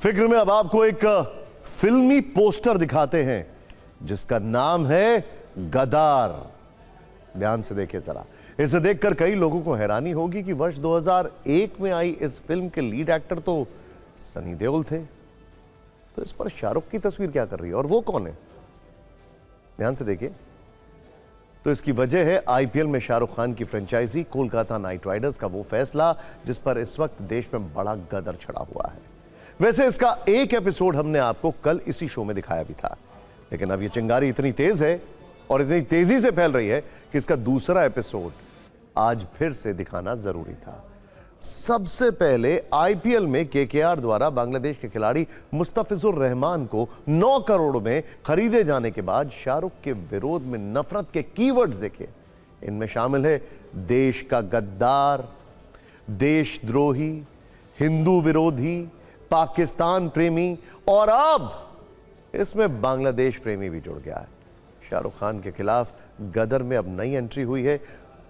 फिक्र में अब आपको एक फिल्मी पोस्टर दिखाते हैं जिसका नाम है गद्दार। ध्यान से देखिए जरा। इसे देखकर कई लोगों को हैरानी होगी कि वर्ष 2001 में आई इस फिल्म के लीड एक्टर तो सनी देओल थे, तो इस पर शाहरुख की तस्वीर क्या कर रही है और वो कौन है? ध्यान से देखिए। तो इसकी वजह है आईपीएल में शाहरुख खान की फ्रेंचाइजी कोलकाता नाइट राइडर्स का वो फैसला जिस पर इस वक्त देश में बड़ा गदर छड़ा हुआ है। वैसे इसका एक एपिसोड हमने आपको कल इसी शो में दिखाया भी था, लेकिन अब ये चिंगारी इतनी तेज है और इतनी तेजी से फैल रही है कि इसका दूसरा एपिसोड आज फिर से दिखाना जरूरी था। सबसे पहले आईपीएल में केकेआर द्वारा बांग्लादेश के खिलाड़ी मुस्तफिजुर रहमान को 9 करोड़ में खरीदे जाने के बाद शाहरुख के विरोध में नफरत के कीवर्ड्स देखे। इनमें शामिल है देश का गद्दार, देशद्रोही, हिंदू विरोधी, पाकिस्तान प्रेमी और अब इसमें बांग्लादेश प्रेमी भी जुड़ गया है। शाहरुख खान के खिलाफ गदर में अब नई एंट्री हुई है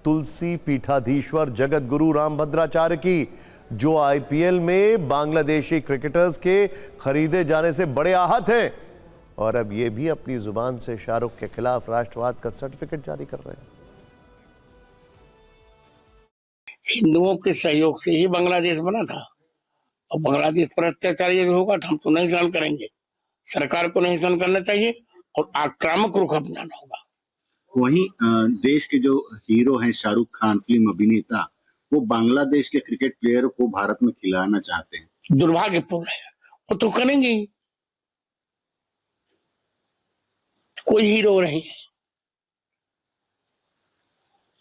तुलसी पीठाधीश्वर जगत गुरु रामभद्राचार्य की, जो आईपीएल में बांग्लादेशी क्रिकेटर्स के खरीदे जाने से बड़े आहत हैं और अब ये भी अपनी जुबान से शाहरुख के खिलाफ राष्ट्रवाद का सर्टिफिकेट जारी कर रहे हैं। हिंदुओं के सहयोग से ही बांग्लादेश बना था और बांग्लादेश पर अत्याचार यदि होगा तो हम तो नहीं सहन करेंगे। सरकार को नहीं सहन करना चाहिए और आक्रामक रुख अपनाना होगा। वहीं देश के जो हीरो हैं शाहरुख खान फिल्म अभिनेता, वो बांग्लादेश के क्रिकेट प्लेयर को भारत में खिलाना चाहते हैं। दुर्भाग्यपूर्ण है, वो तो करेंगे ही। कोई हीरो नहीं है।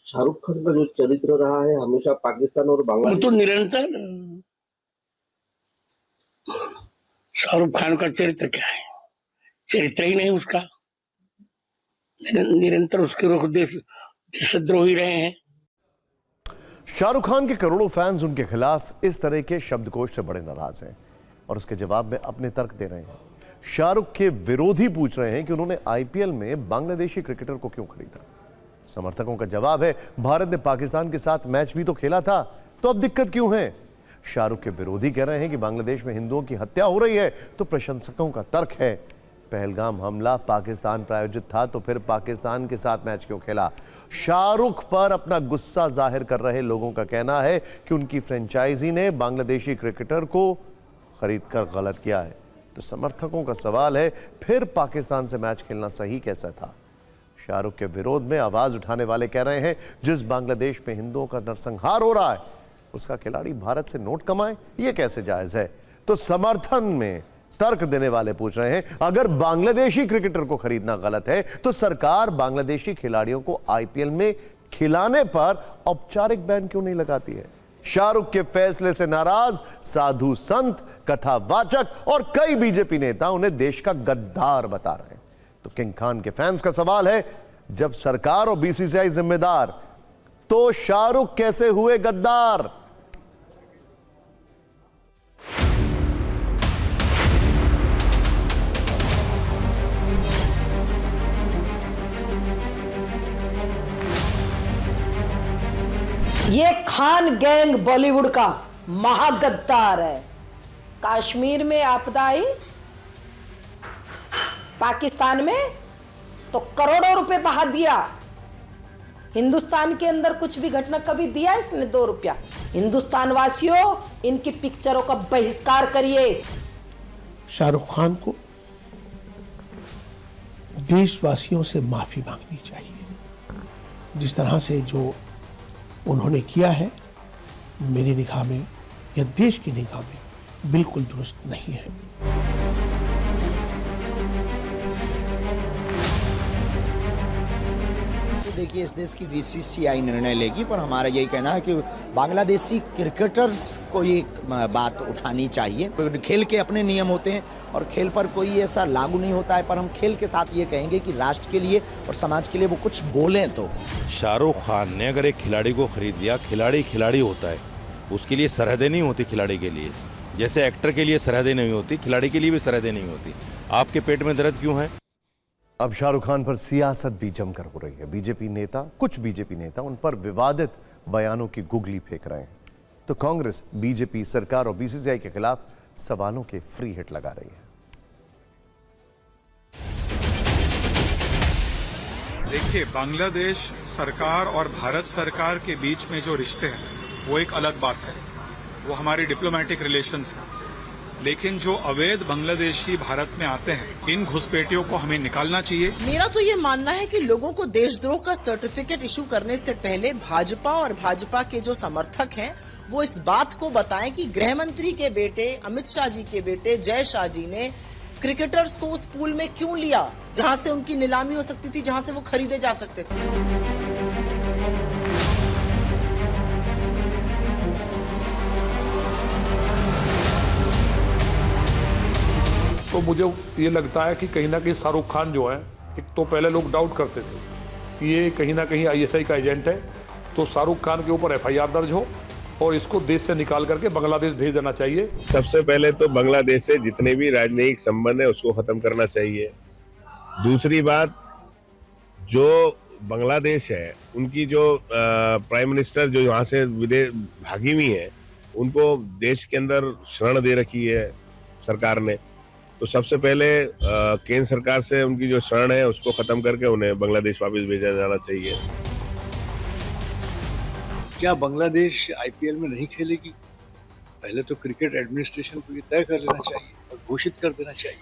शाहरुख खान का जो चरित्र रहा है हमेशा पाकिस्तान और बांग्लादेश, वो तो निरंतर शाहरुख खान का चरित्र क्या है? चरित्र ही नहीं उसका। निरंतर उसके रुख देशद्रोही रहे हैं। शाहरुख खान के करोड़ों फैंस उनके खिलाफ इस तरह के शब्दकोश से बड़े नाराज हैं और उसके जवाब में अपने तर्क दे रहे हैं। शाहरुख के विरोधी पूछ रहे हैं कि उन्होंने आईपीएल में बांग्लादेशी क्रिकेटर को क्यों खरीदा। समर्थकों का जवाब है, भारत ने पाकिस्तान के साथ मैच भी तो खेला था, तो अब दिक्कत क्यों है? शाहरुख के विरोधी कह रहे हैं कि बांग्लादेश में हिंदुओं की हत्या हो रही है, तो प्रशंसकों का तर्क है, पहलगाम हमला पाकिस्तान प्रायोजित था तो फिर पाकिस्तान के साथ मैच क्यों खेला? शाहरुख पर अपना गुस्सा जाहिर कर रहे लोगों का कहना है कि उनकी फ्रेंचाइजी ने बांग्लादेशी क्रिकेटर को खरीदकर गलत किया है। तो समर्थकों का सवाल है, फिर पाकिस्तान से मैच खेलना सही कैसा था? शाहरुख के विरोध में आवाज उठाने वाले कह रहे हैं, जिस बांग्लादेश में हिंदुओं का नरसंहार हो रहा है उसका खिलाड़ी भारत से नोट कमाए, ये कैसे जायज है? तो समर्थन में तर्क देने वाले पूछ रहे हैं, अगर बांग्लादेशी क्रिकेटर को खरीदना गलत है तो सरकार बांग्लादेशी खिलाड़ियों को आईपीएल में खिलाने पर औपचारिक बैन क्यों नहीं लगाती है? शाहरुख के फैसले से नाराज साधु संत, कथावाचक और कई बीजेपी नेता उन्हें देश का गद्दार बता रहे हैं। तो किंग खान के फैंस का सवाल है, जब सरकार और बीसीसीआई जिम्मेदार, तो शाहरुख कैसे हुए गद्दार? ये खान गैंग बॉलीवुड का महागद्दार है। कश्मीर में आपदा आई, पाकिस्तान में तो करोड़ों रुपए बहा दिया। हिंदुस्तान के अंदर कुछ भी घटना कभी दिया इसने 2 रुपया? हिंदुस्तान वासियों, इनकी पिक्चरों का बहिष्कार करिए। शाहरुख खान को देशवासियों से माफी मांगनी चाहिए। जिस तरह से जो उन्होंने किया है, मेरी निगाह में या देश की निगाह में बिल्कुल दुरुस्त नहीं है। देखिए, इस देश की बीसीसीआई निर्णय लेगी, पर हमारा यही कहना है कि बांग्लादेशी क्रिकेटर्स को ये बात उठानी चाहिए। खेल के अपने नियम होते हैं और खेल पर कोई ऐसा लागू नहीं होता है, पर हम खेल के साथ ये कहेंगे कि राष्ट्र के लिए और समाज के लिए वो कुछ बोलें। तो शाहरुख खान ने अगर एक खिलाड़ी को खरीद लिया, खिलाड़ी खिलाड़ी होता है, उसके लिए सरहदें नहीं होती। खिलाड़ी के लिए जैसे एक्टर के लिए सरहदें नहीं होती, खिलाड़ी के लिए भी सरहदें नहीं होती। आपके पेट में दर्द क्यों है? अब शाहरुख खान पर सियासत भी जमकर हो रही है। कुछ बीजेपी नेता उन पर विवादित बयानों की गुगली फेंक रहे हैं। तो कांग्रेस, बीजेपी, सरकार और बीसीसीआई के खिलाफ सवालों के फ्री हिट लगा रही है। देखिए, बांग्लादेश सरकार और भारत सरकार के बीच में जो रिश्ते हैं वो एक अलग बात है, वो हमारे डिप्लोमेटिक रिलेशंस हैं। लेकिन जो अवैध बांग्लादेशी भारत में आते हैं, इन घुसपैठियों को हमें निकालना चाहिए। मेरा तो ये मानना है कि लोगों को देशद्रोह का सर्टिफिकेट इशू करने से पहले भाजपा और भाजपा के जो समर्थक हैं वो इस बात को बताएं कि गृह मंत्री के बेटे, अमित शाह जी के बेटे जय शाह जी ने क्रिकेटर्स को उस पूल में क्यों लिया जहां से उनकी नीलामी हो सकती थी, जहां से वो खरीदे जा सकते थे। तो मुझे ये लगता है कि कहीं ना कहीं शाहरुख खान जो है, एक तो पहले लोग डाउट करते थे कि ये कहीं ना कहीं आईएसआई का एजेंट है, तो शाहरुख खान के ऊपर एफआईआर दर्ज हो और इसको देश से निकाल करके बांग्लादेश भेज देना चाहिए। सबसे पहले तो बांग्लादेश से जितने भी राजनीतिक संबंध है उसको खत्म करना चाहिए। दूसरी बात, जो बांग्लादेश है उनकी जो प्राइम मिनिस्टर जो यहाँ से विदेश भागी हुई है, उनको देश के अंदर शरण दे रखी है सरकार ने। तो सबसे पहले केंद्र सरकार से उनकी जो शरण है उसको खत्म करके उन्हें बांग्लादेश वापस भेजा जाना चाहिए। क्या बांग्लादेश आईपीएल में नहीं खेलेगी? पहले तो क्रिकेट एडमिनिस्ट्रेशन को ये तय कर लेना चाहिए और घोषित कर देना चाहिए।